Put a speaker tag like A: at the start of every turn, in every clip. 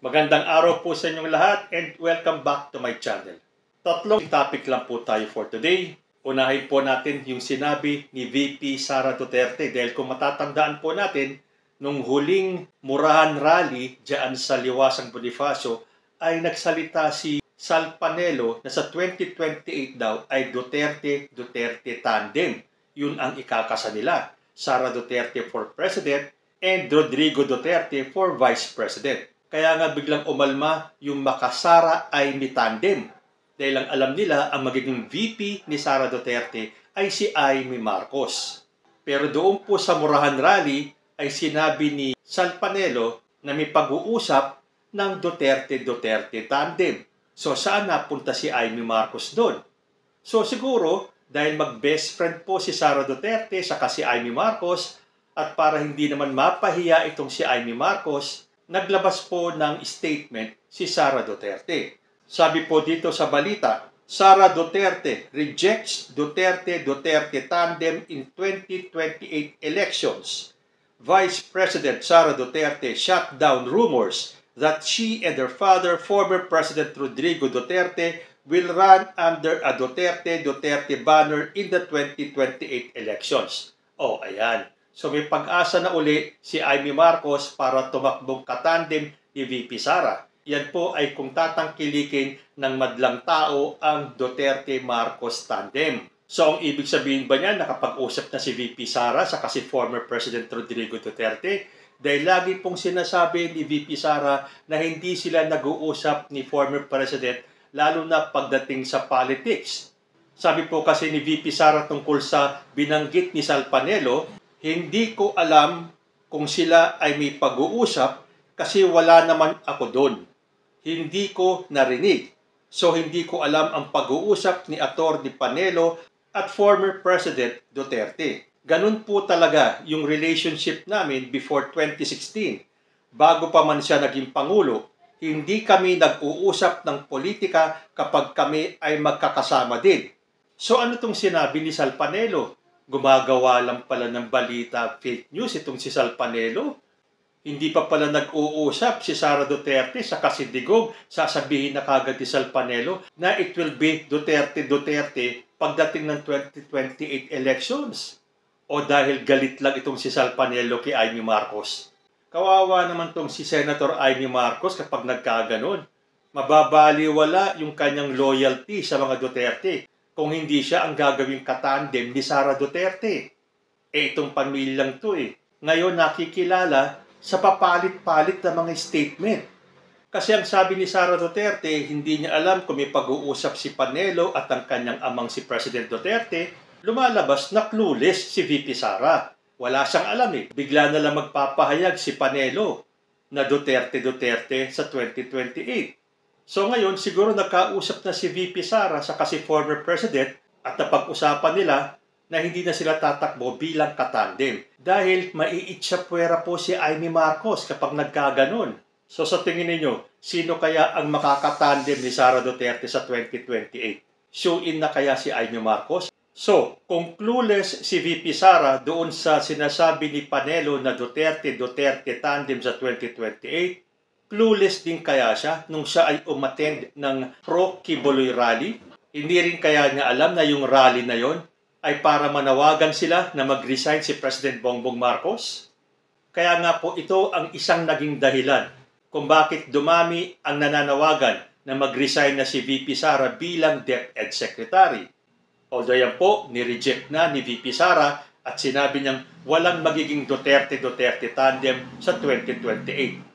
A: Magandang araw po sa inyong lahat and welcome back to my channel. Tatlong topic lang po tayo for today. Unahin po natin yung sinabi ni VP Sara Duterte dahil kung matatandaan po natin, nung huling Murahan Rally dyan sa Liwasang Bonifacio ay nagsalita si Sal Panelo na sa 2028 daw ay Duterte tandem. Yun ang ikakasa nila. Sara Duterte for President and Rodrigo Duterte for Vice President. Kaya nga biglang umalma yung makasara ay ni tandem. Dahil ang alam nila, ang magiging VP ni Sara Duterte ay si Amy Marcos. Pero doon po sa Murahan Rally ay sinabi ni Sal Panelo na may pag-uusap ng Duterte tandem. So saan napunta si Amy Marcos doon? So siguro dahil mag-best friend po si Sara Duterte saka si Amy Marcos at para hindi naman mapahiya itong si Amy Marcos, naglabas po ng statement si Sara Duterte. Sabi po dito sa balita, Sara Duterte rejects Duterte tandem in 2028 elections. Vice President Sara Duterte shut down rumors that she and her father, former President Rodrigo Duterte, will run under a Duterte banner in the 2028 elections. Oh, ayan. So may pag-asa na uli si Amy Marcos para tumakbong katandem ni VP Sara. Yan po ay kung tatangkilikin ng madlang tao ang Duterte-Marcos tandem. So ang ibig sabihin ba niya nakapag-usap na si VP Sara sa kasi former President Rodrigo Duterte? Dahil lagi pong sinasabi ni VP Sara na hindi sila nag-uusap ni former President lalo na pagdating sa politics. Sabi po kasi ni VP Sara tungkol sa binanggit ni Sal Panelo, hindi ko alam kung sila ay may pag-uusap kasi wala naman ako doon. Hindi ko narinig. So hindi ko alam ang pag-uusap ni Atty. Panelo at former President Duterte. Ganun po talaga yung relationship namin before 2016. Bago pa man siya naging Pangulo, hindi kami nag-uusap ng politika kapag kami ay magkakasama din. So ano itong sinabi ni Sal Panelo? Gumagawa lang pala ng balita, fake news itong si Sal Panelo. Hindi pa pala nag-uusap si Sara Duterte sa Kasindigog. Sasabihin na kagad ni Sal Panelo na it will be Duterte pagdating ng 2028 elections. O dahil galit lang itong si Sal Panelo kay Amy Marcos. Kawawa naman itong si Senator Amy Marcos kapag nagkaganon. Mababaliwala yung kanyang loyalty sa mga Duterte kung hindi siya ang gagawing katandem ni Sara Duterte. Itong pamilyang to ngayon nakikilala sa papalit-palit na mga statement. Kasi ang sabi ni Sara Duterte, hindi niya alam kung may pag-uusap si Panelo at ang kanyang amang si President Duterte, lumalabas na clueless si VP Sara. Wala siyang alam Bigla na lang magpapahayag si Panelo na Duterte sa 2028. So ngayon, siguro nagkausap na si VP Sara sa kasi former President at napag-usapan nila na hindi na sila tatakbo bilang katandem. Dahil maiitsapwera po si Amy Marcos kapag nagkaganon. So sa tingin ninyo, sino kaya ang makakatandem ni Sara Duterte sa 2028? Show-in na kaya si Amy Marcos? So, kung clueless si VP Sara doon sa sinasabi ni Panelo na Duterte tandem sa 2028, clueless din kaya siya nung siya ay umattend ng pro-Kibuloy rally? Hindi rin kaya niya alam na yung rally na yon ay para manawagan sila na mag-resign si President Bongbong Marcos? Kaya nga po ito ang isang naging dahilan kung bakit dumami ang nananawagan na mag-resign na si VP Sara bilang DepEd Secretary. Although yan po, ni-reject na ni VP Sara at sinabi niyang walang magiging Duterte tandem sa 2028.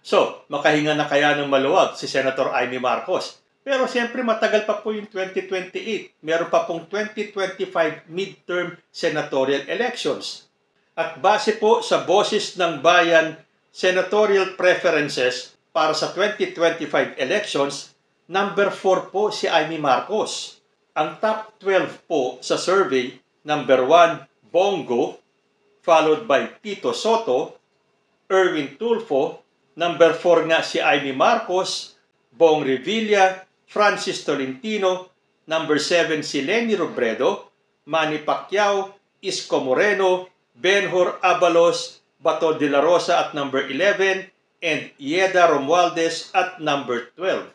A: So, makahinga na kaya ng maluwag si Senator Amy Marcos. Pero siyempre matagal pa po yung 2028. Meron pa pong 2025 midterm senatorial elections. At base po sa Boses ng Bayan senatorial preferences para sa 2025 elections, number 4 po si Amy Marcos. Ang top 12 po sa survey, number 1, Bongo, followed by Tito Soto, Erwin Tulfo, number 4 nga si Amy Marcos, Bong Revilla, Francis Tolentino, number 7 si Leni Robredo, Manny Pacquiao, Isko Moreno, Benhur Abalos, Bato de la Rosa at number 11, and Yeda Romualdez at number 12.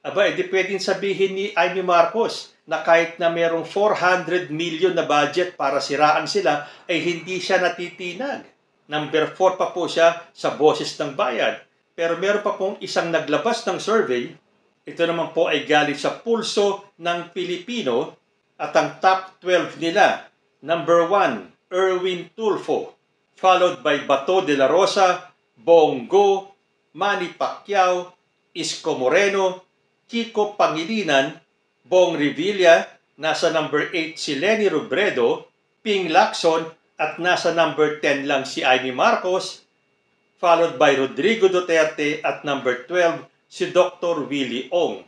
A: Aba, edi pwedeng sabihin ni Amy Marcos na kahit na merong 400 million na budget para siraan sila, ay hindi siya natitinag. Number 4 pa po siya sa Boses ng Bayan. Pero meron pa pong isang naglabas ng survey. Ito naman po ay galing sa Pulso ng Pilipino at ang top 12 nila. Number 1, Erwin Tulfo, followed by Bato de la Rosa, Bongo, Manny Pacquiao, Isko Moreno, Kiko Pangilinan, Bong Revilla, nasa number 8 si Leni Robredo, Ping Lacson, at nasa number 10 lang si Amy Marcos, followed by Rodrigo Duterte at number 12 si Dr. Willie Ong.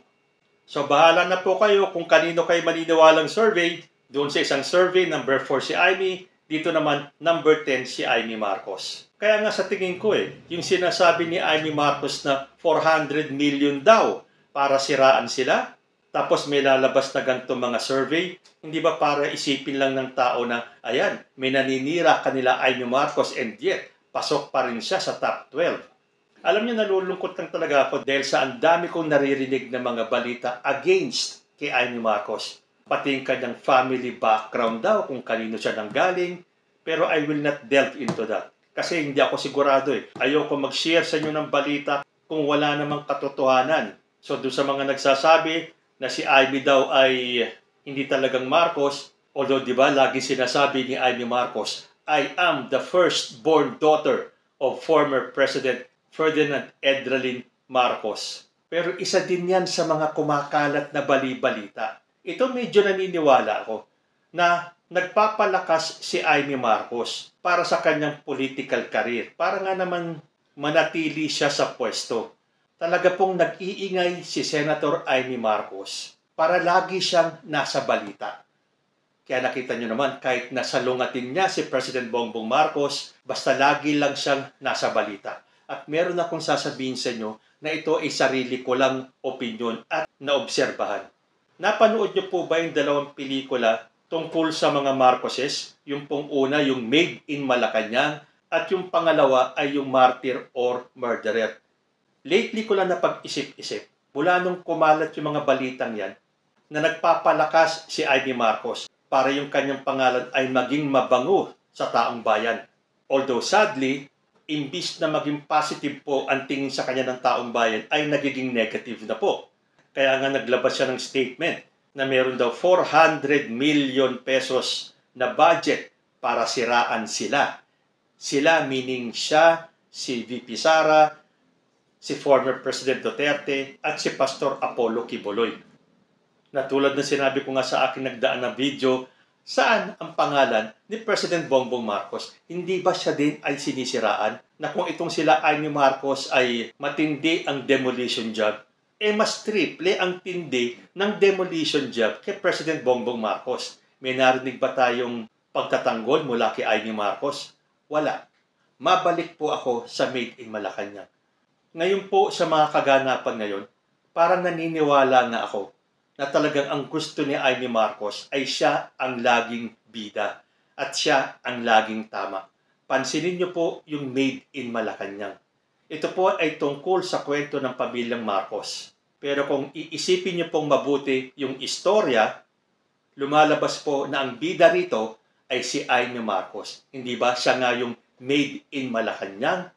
A: So bahala na po kayo kung kanino kayo maniniwalang survey. Doon sa isang survey, number 4 si Amy, dito naman number 10 si Amy Marcos. Kaya nga sa tingin ko yung sinasabi ni Amy Marcos na 400 million daw para siraan sila, tapos may lalabas na ganito mga survey, hindi ba para isipin lang ng tao na, ayan, may naninira kanila Amy Marcos and yet, pasok pa rin siya sa top 12. Alam niyo, nalulungkot lang talaga ako dahil sa ang dami kong naririnig na mga balita against kay Amy Marcos. Pati yung kanyang family background daw, kung kanino siya nanggaling, pero I will not delve into that. Kasi hindi ako sigurado Ayoko mag-share sa inyo ng balita kung wala namang katotohanan. So doon sa mga nagsasabi na si Amy daw ay hindi talagang Marcos, although di ba lagi sinasabi ni Amy Marcos, I am the firstborn daughter of former President Ferdinand Edralin Marcos. Pero isa din yan sa mga kumakalat na bali-balita. Ito medyo naniniwala ako na nagpapalakas si Amy Marcos para sa kanyang political career. Para nga naman manatili siya sa pwesto. Talaga pong nag-iingay si Senator Amy Marcos para lagi siyang nasa balita. Kaya nakita nyo naman, kahit nasa lungatin niya si President Bongbong Marcos, basta lagi lang siyang nasa balita. At meron akong sasabihin sa inyo na ito ay sarili ko lang opinyon at naobserbahan. Napanood niyo po ba yung dalawang pelikula tungkol sa mga Marcoses? Yung pong una, yung Made in Malacanang, at yung pangalawa ay yung Martyr or Murderer. Lately ko lang napag-isip-isip, mula nung kumalat yung mga balitang yan, na nagpapalakas si Amy Marcos para yung kanyang pangalan ay maging mabango sa taong bayan. Although sadly, imbis na maging positive po ang tingin sa kanya ng taong bayan, ay nagiging negative na po. Kaya nga naglabas siya ng statement na meron daw 400 million pesos na budget para siraan sila. Sila meaning siya, si VP Sara, si former President Duterte, at si Pastor Apollo Quiboloy. Na tulad na sinabi ko nga sa akin nagdaan na video, saan ang pangalan ni President Bongbong Marcos? Hindi ba siya din ay sinisiraan? Na kung itong sila Amy Marcos ay matindi ang demolition job, mas triple ang tindi ng demolition job kay President Bongbong Marcos. May narinig ba tayong pagtatanggol mula kay Amy Marcos? Wala. Mabalik po ako sa Made in Malacanang. Ngayon po sa mga kaganapan ngayon, parang naniniwala na ako na talagang ang gusto ni Amy Marcos ay siya ang laging bida at siya ang laging tama. Pansinin niyo po yung Made in Malacanang. Ito po ay tungkol sa kwento ng pamilyang Marcos. Pero kung iisipin niyo pong mabuti yung istorya, lumalabas po na ang bida rito ay si Amy Marcos. Hindi ba siya nga yung Made in Malacanang?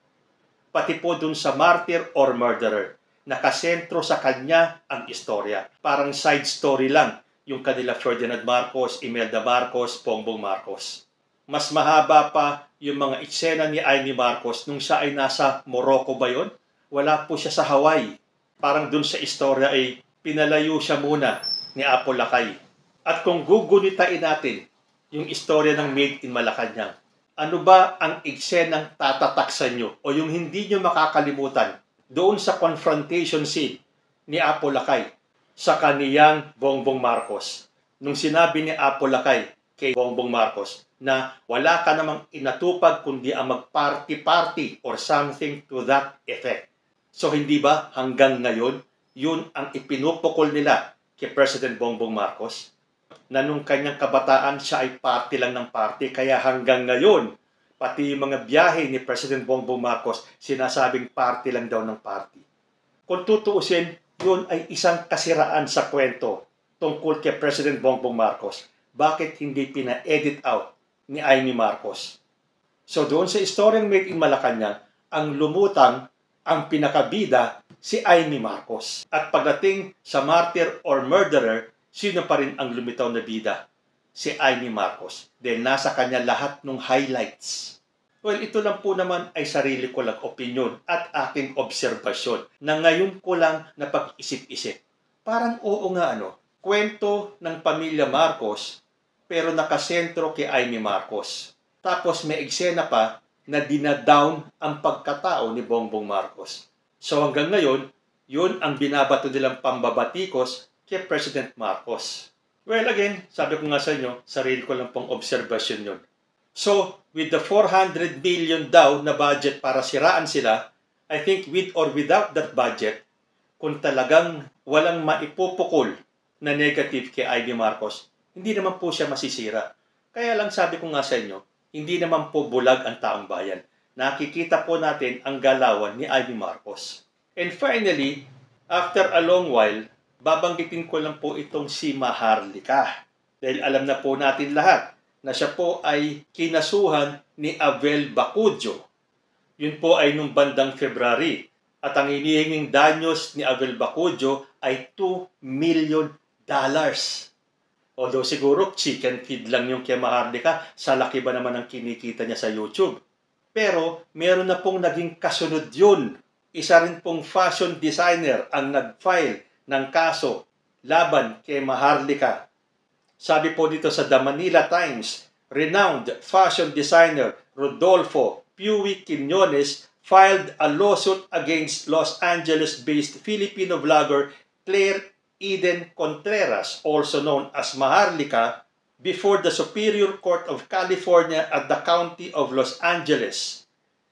A: Pati po dun sa Martyr or Murderer, nakasentro sa kanya ang istorya. Parang side story lang yung kanila Ferdinand Marcos, Imelda Marcos, Bongbong Marcos. Mas mahaba pa yung mga eksena ni Amy Marcos nung siya ay nasa Morocco ba yun? Wala po siya sa Hawaii. Parang dun sa istorya ay pinalayo siya muna ni Apo Lakay. At kung gugunitain natin yung istorya ng Made in Malacanang, ano ba ang eksenang tatataksan nyo o yung hindi nyo makakalimutan doon sa confrontation scene ni Apo Lakay sa kaniyang Bongbong Marcos? Nung sinabi ni Apo Lakay kay Bongbong Marcos na wala ka namang inatupag kundi ang mag-party-party or something to that effect. So hindi ba hanggang ngayon, yun ang ipinupukol nila kay President Bongbong Marcos? Na nung kanyang kabataan siya ay party lang ng party, kaya hanggang ngayon, pati yung mga biyahe ni President Bongbong Marcos, sinasabing party lang daw ng party. Kung tutuusin, yun ay isang kasiraan sa kwento tungkol kay President Bongbong Marcos. Bakit hindi pina-edit out ni Amy Marcos? So doon sa Historyang Made in Malacanang, ang lumutang, ang pinakabida, si Amy Marcos. At pagdating sa martyr or murderer, sino pa rin ang lumitaw na bida? Si Amy Marcos. Dahil nasa kanya lahat ng highlights. Well, ito lang po naman ay sarili ko lang opinion at aking obserbasyon na ngayon ko lang napag-isip-isip. Parang oo nga kwento ng pamilya Marcos pero nakasentro kay Amy Marcos. Tapos may eksena pa na dinadown ang pagkatao ni Bongbong Marcos. So hanggang ngayon, yun ang binabato nilang pambabatikos kay President Marcos. Well, again, sabi ko nga sa inyo, sarili ko lang pong obserbasyon yun. So, with the 400 million daw na budget para siraan sila, I think with or without that budget, kung talagang walang maipupukol na negative kay Amy Marcos, hindi naman po siya masisira. Kaya lang sabi ko nga sa inyo, hindi naman po bulag ang taong bayan. Nakikita po natin ang galawan ni Amy Marcos. And finally, after a long while, babanggitin ko lang po itong si Maharlika. Dahil alam na po natin lahat na siya po ay kinasuhan ni Abel Bacudio. Yun po ay nung bandang February. At ang hinihinging danyos ni Abel Bacudio ay $2 million. Although siguro chicken feed lang yung kay Maharlika, sa laki ba naman ang kinikita niya sa YouTube. Pero meron na pong naging kasunod yun. Isa rin pong fashion designer ang nag-file ng kaso laban kay Maharlika. Sabi po dito sa The Manila Times, renowned fashion designer Rodolfo Puy Quiñones filed a lawsuit against Los Angeles-based Filipino vlogger Claire Eden Contreras, also known as Maharlika, before the Superior Court of California at the County of Los Angeles,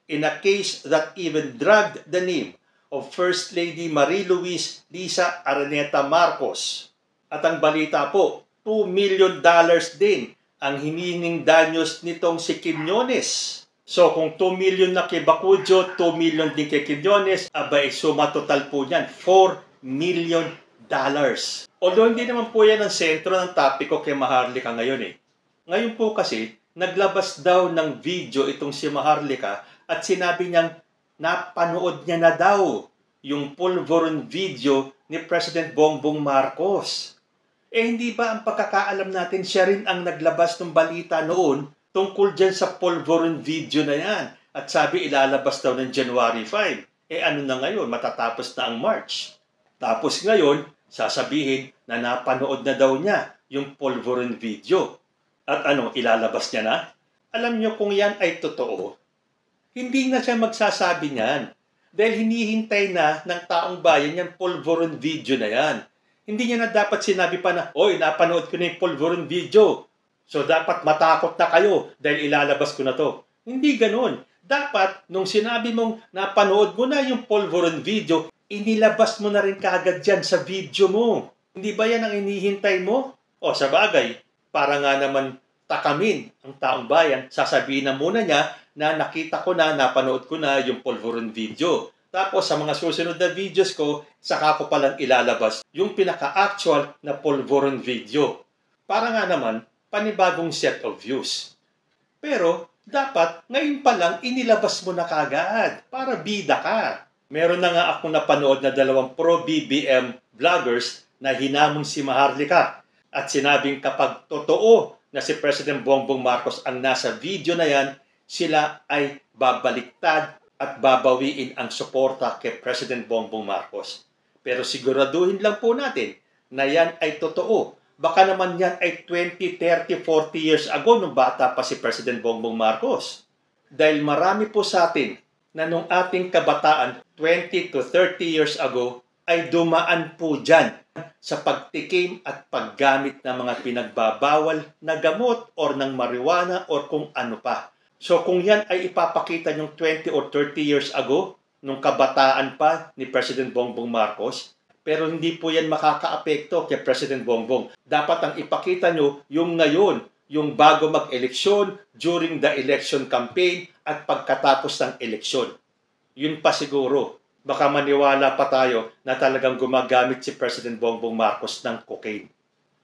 A: in a case that even dragged the name of First Lady Marie Luis Lisa Araneta Marcos. At ang balita po, $2 million din ang hinihinging danyos nitong si Quiñones. So kung 2 million na kay Bacudio, 2 million din kay Quiñones, abay suma total po niyan, $4 million. Although hindi naman po yan ang sentro ng topic ko kay Maharlika ngayon . Ngayon po kasi, naglabas daw ng video itong si Maharlika at sinabi niyang napanood niya na daw yung pulveron video ni President Bongbong Marcos. Hindi ba ang pagkakaalam natin siya rin ang naglabas ng balita noon tungkol dyan sa pulveron video na yan? At sabi ilalabas daw ng January 5. Ano na ngayon? Matatapos na ang March. Tapos ngayon, sasabihin na napanood na daw niya yung pulveron video. At ilalabas niya na? Alam niyo kung yan ay totoo, hindi na siya magsasabi niyan. Dahil hinihintay na ng taong bayan yung pulveron video na yan. Hindi niya na dapat sinabi pa na, oy, napanood ko na yung pulveron video. So dapat matakot na kayo dahil ilalabas ko na to. Hindi ganun. Dapat, nung sinabi mong napanood mo na yung pulveron video, inilabas mo na rin kaagad dyan sa video mo. Hindi ba yan ang inihintay mo? Sa bagay, para nga naman takamin ang taong bayan, sasabihin na muna niya na nakita ko na, napanood ko na yung pulveron video. Tapos sa mga susunod na videos ko, saka ko palang ilalabas yung pinaka-actual na pulveron video. Para nga naman, panibagong set of views. Pero, dapat ngayon pa lang inilabas mo na kagad para bida ka. Meron na nga akong napanood na 2 pro-BBM vloggers na hinamon si Maharlika at sinabing kapag totoo na si President Bongbong Marcos ang nasa video na yan, sila ay babaliktad at babawiin ang suporta kay President Bongbong Marcos. Pero siguraduhin lang po natin na yan ay totoo. Baka naman yan ay 20, 30, 40 years ago nung bata pa si President Bongbong Marcos. Dahil marami po sa atin na nung ating kabataan 20 to 30 years ago ay dumaan po dyan sa pagtikim at paggamit ng mga pinagbabawal na gamot or ng marijuana or kung ano pa. So kung yan ay ipapakita yung 20 or 30 years ago, nung kabataan pa ni President Bongbong Marcos, pero hindi po yan makakaapekto kay President Bongbong. Dapat ang ipakita nyo yung ngayon, yung bago mag-eleksyon, during the election campaign, at pagkatapos ng eleksyon. Yun pa siguro. Baka maniwala pa tayo na talagang gumagamit si President Bongbong Marcos ng cocaine.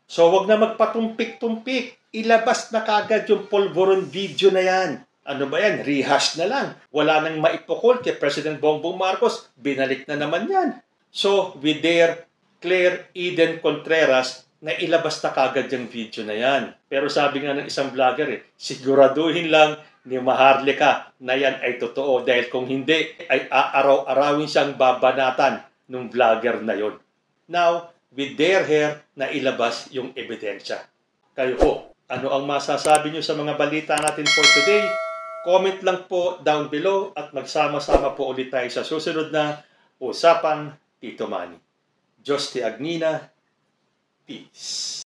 A: So wag na magpatumpik-tumpik. Ilabas na kagad yung polvoron video na yan. Ano ba yan? Rehash na lang. Wala nang maipukol kay President Bongbong Marcos. Binalik na naman yan. So we dare Claire Eden Contreras na ilabas na kagad yung video na yan. Pero sabi nga ng isang vlogger, siguraduhin lang ni Maharlika na yan ay totoo dahil kung hindi ay aaraw-arawin siyang babanatan ng vlogger na yon. Now, we dare her na ilabas yung ebidensya. Kayo po, ano ang masasabi nyo sa mga balita natin for today? Comment lang po down below at magsama-sama po ulit tayo sa susunod na Usapang Tito Manny. Diyos ti Agnina, peace.